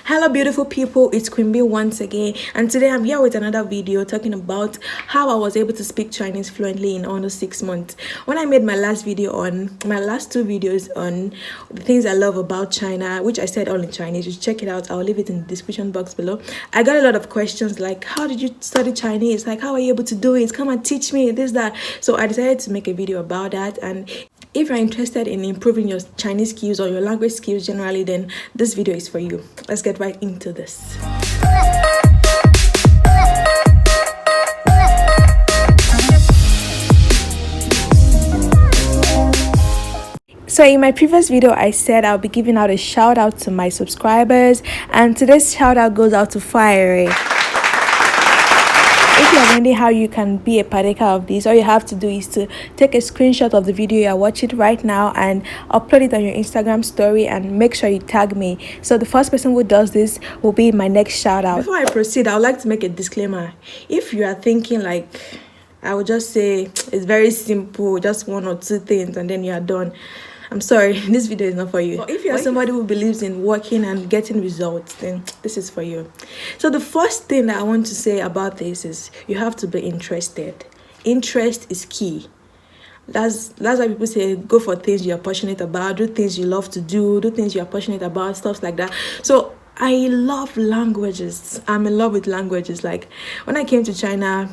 Hello beautiful people, it's Queen B once again, and today I'm here with another video talking about how I was able to speak Chinese fluently in under 6 months. When I made my last two videos on the things I love about China, which I said all in Chinese, you should check it out. I'll leave it in the description box below. I got a lot of questions like, how did you study Chinese? Like, how are you able to do it? Come and teach me this, that. So I decided to make a video about that. And if you're interested in improving your Chinese skills or your language skills generally, then this video is for you. Let's get right into this. So in my previous video, I said I'll be giving out a shout out to my subscribers, and today's shout out goes out to Fiery. If you're wondering how you can be a partaker of this, all you have to do is to take a screenshot of the video you're watching right now and upload it on your Instagram story, and make sure you tag me. So the first person who does this will be my next shout out. Before I proceed, I would like to make a disclaimer. If you are thinking like I would just say it's very simple, just one or two things and then you are done, I'm sorry, this video is not for you. But if you're somebody who believes in working and getting results, then this is for you. So the first thing that I want to say about this is you have to be interested. Interest is key. That's why people say go for things you're passionate about, do things you love to do things you're passionate about, stuff like that. So I love languages. I'm in love with languages. Like when I came to China,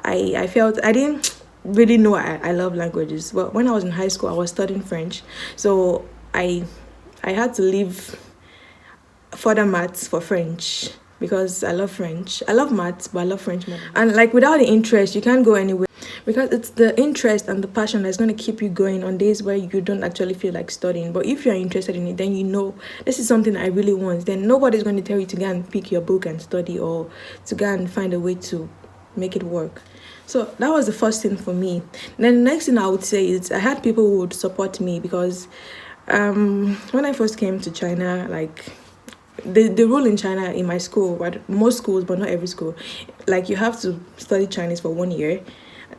I felt I didn't really know I love languages. But when I was in high school, I was studying French, so I had to leave further maths for French because I love French. I love maths, but I love French more. And like without the interest, you can't go anywhere, because it's the interest and the passion that's going to keep you going on days where you don't actually feel like studying. But if you're interested in it, then you know this is something I really want, then nobody's going to tell you to go and pick your book and study, or to go and find a way to make it work. So that was the first thing for me. Then the next thing I would say is I had people who would support me, because when I first came to China, like the rule in China in my school, but most schools, but not every school, like you have to study Chinese for 1 year,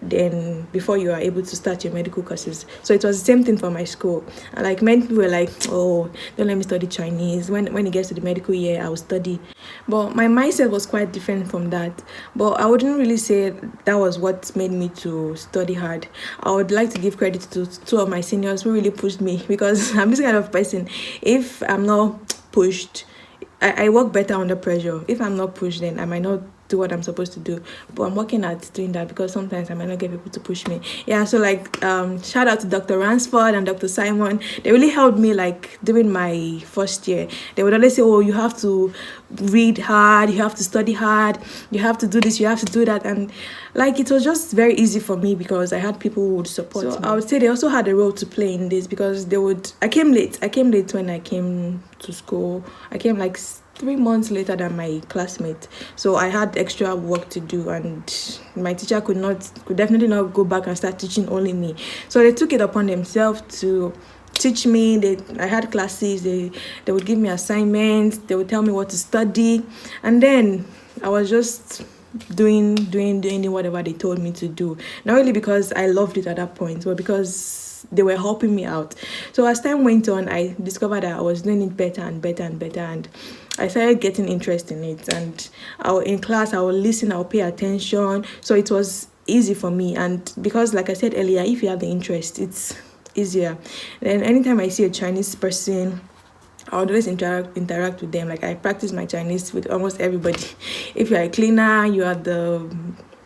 then before you are able to start your medical courses. So it was the same thing for my school. And like many people were like, oh, don't let me study Chinese. When it gets to the medical year, I will study. But my mindset was quite different from that. But I wouldn't really say that was what made me to study hard. I would like to give credit to two of my seniors who really pushed me, because I'm this kind of person. If I'm not pushed, I work better under pressure. If I'm not pushed, then I might not do what I'm supposed to do. But I'm working at doing that, because sometimes I might not get people to push me. Yeah, so like shout out to Dr. Ransford and Dr. Simon. They really helped me like during my first year. They would always say, oh, you have to read hard, you have to study hard, you have to do this, you have to do that. And like it was just very easy for me because I had people who would support me. I would say they also had a role to play in this, because I came late when I came to school. I came like 3 months later than my classmate, so I had extra work to do, and my teacher could definitely not go back and start teaching only me. So they took it upon themselves to teach me. I had classes, they would give me assignments, they would tell me what to study, and then I was just doing whatever they told me to do. Not really because I loved it at that point, but because they were helping me out. So as time went on, I discovered that I was doing it better and better and better, and I started getting interest in it. And in class, I would listen, I would pay attention. So it was easy for me. And because, like I said earlier, if you have the interest, it's easier. Then anytime I see a Chinese person, I would always interact with them. Like I practice my Chinese with almost everybody. If you're a cleaner, you are the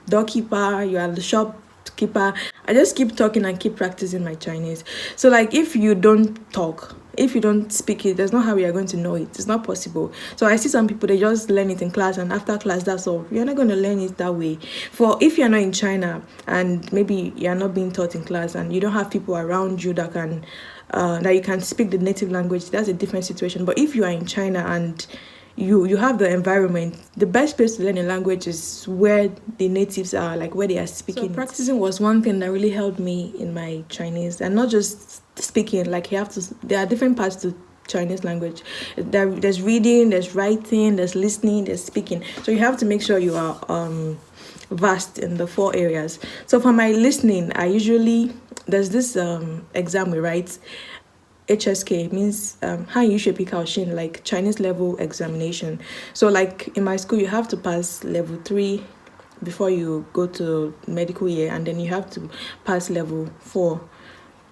doorkeeper, you are the shopkeeper, I just keep talking and keep practicing my Chinese. So like if you don't talk, if you don't speak it, there's no how we are going to know it. It's not possible. So I see some people, they just learn it in class, and after class, that's all. You're not going to learn it that way. For if you're not in China and maybe you're not being taught in class and you don't have people around you that you can speak the native language, that's a different situation. But if you are in China and you have the environment, the best place to learn a language is where the natives are, like where they are speaking. So practicing was one thing that really helped me in my Chinese, and not just speaking. Like there are different parts to Chinese language. There's reading, there's writing, there's listening, there's speaking. So you have to make sure you are vast in the 4 areas. So for my listening, there's this exam we write. HSK means Han Yu Shui Kao Shin, like Chinese level examination. So like in my school, you have to pass level 3 before you go to medical year, and then you have to pass level 4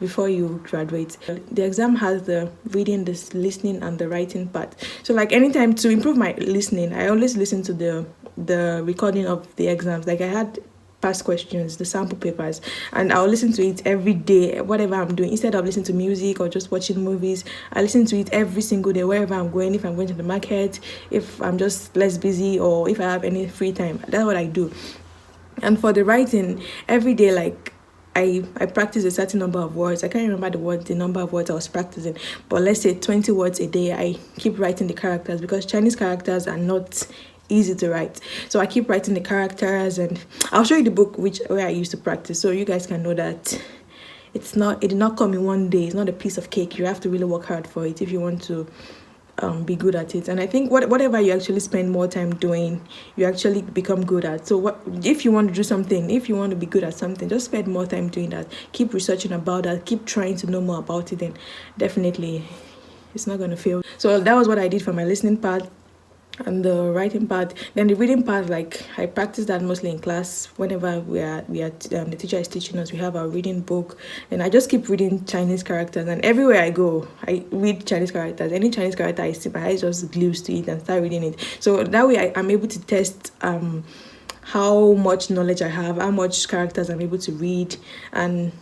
before you graduate. The exam has the reading, the listening, and the writing part. So like anytime to improve my listening, I always listen to the recording of the exams. Like I had past questions, the sample papers, and I'll listen to it every day, whatever I'm doing. Instead of listening to music or just watching movies, I listen to it every single day, wherever I'm going. If I'm going to the market, if I'm just less busy, or if I have any free time, that's what I do. And for the writing, every day, like I practice a certain number of words. I can't remember the number of words I was practicing, but let's say 20 words a day. I keep writing the characters because Chinese characters are not easy to write. So I keep writing the characters, and I'll show you the book where I used to practice, so you guys can know that it did not come in one day. It's not a piece of cake. You have to really work hard for it if you want to be good at it. And I think whatever you actually spend more time doing, you actually become good at. So what if you want to do something, if you want to be good at something, just spend more time doing that. Keep researching about that, keep trying to know more about it, and definitely it's not going to fail. So that was what I did for my listening part and the writing part. Then the reading part, like I practice that mostly in class. Whenever the teacher is teaching us, we have our reading book, and I just keep reading Chinese characters, and everywhere I go I read Chinese characters. Any Chinese character I see, my eyes just glues to it and start reading it. So that way I'm able to test how much knowledge I have, how much characters I'm able to read, and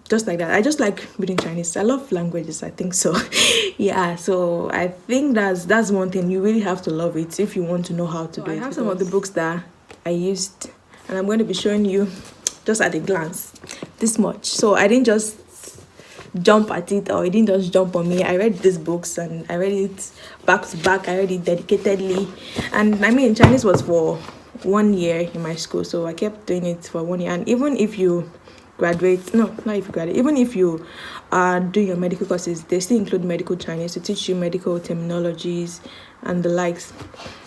just like that. I just like reading Chinese. I love languages, I think so. Yeah, so I think that's one thing. You really have to love it if you want to know how to do it. I have some of the books that I used, and I'm going to be showing you just at a glance this much. So I didn't just jump at it, or it didn't just jump on me. I read these books, and I read it back to back. I read it dedicatedly. And I mean, Chinese was for 1 year in my school, so I kept doing it for 1 year. And even if you graduate, no, not if you graduate, even if you are doing your medical courses, they still include medical Chinese to teach you medical terminologies and the likes.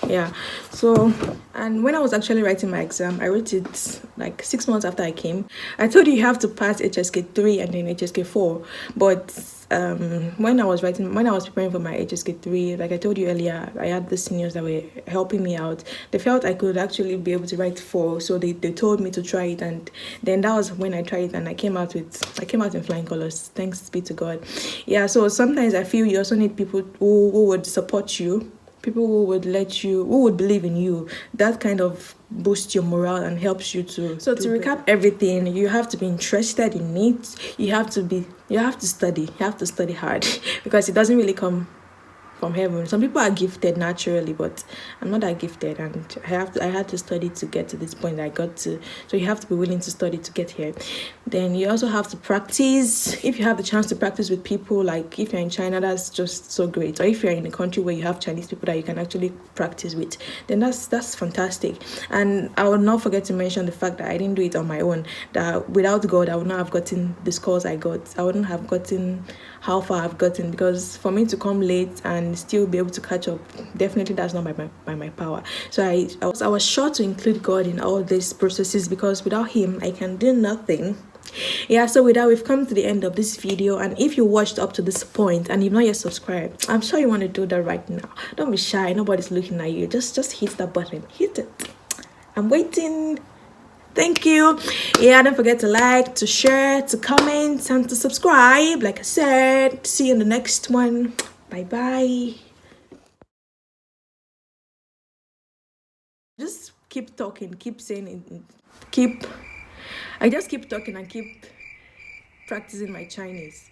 Yeah. So, and when I was actually writing my exam, I wrote it like 6 months after I came. I told you have to pass HSK 3 and then HSK 4, but when I was preparing for my HSK 3, like I told you earlier, I had the seniors that were helping me out. They felt I could actually be able to write 4, so they told me to try it, and then that was when I tried it, and I came out in flying colors. Thanks be to God. Yeah. So sometimes I feel you also need people who would support you, people who would believe in you. That kind of boosts your morale and helps you to. So to recap everything, you have to be interested in it. You have to study hard because it doesn't really come from heaven. Some people are gifted naturally, but I'm not that gifted, and I had to study to get to this point that I got to. So you have to be willing to study to get here. Then you also have to practice. If you have the chance to practice with people, like if you're in China, that's just so great. Or if you're in a country where you have Chinese people that you can actually practice with, then that's fantastic. And I will not forget to mention the fact that I didn't do it on my own. That without God, I would not have gotten the scores I got. I wouldn't have gotten how far I've gotten, because for me to come late and still be able to catch up, definitely that's not by my power. So I was sure to include God in all these processes, because without him I can do nothing. Yeah, so with that, we've come to the end of this video, and if you watched up to this point and you've not yet subscribed, I'm sure you want to do that right now. Don't be shy, nobody's looking at you. Just hit that button, hit it. I'm waiting. Thank you. Yeah, don't forget to like, to share, to comment, and to subscribe. Like I said, see you in the next one. Bye bye. Just keep talking, keep saying it, I just keep talking and keep practicing my Chinese.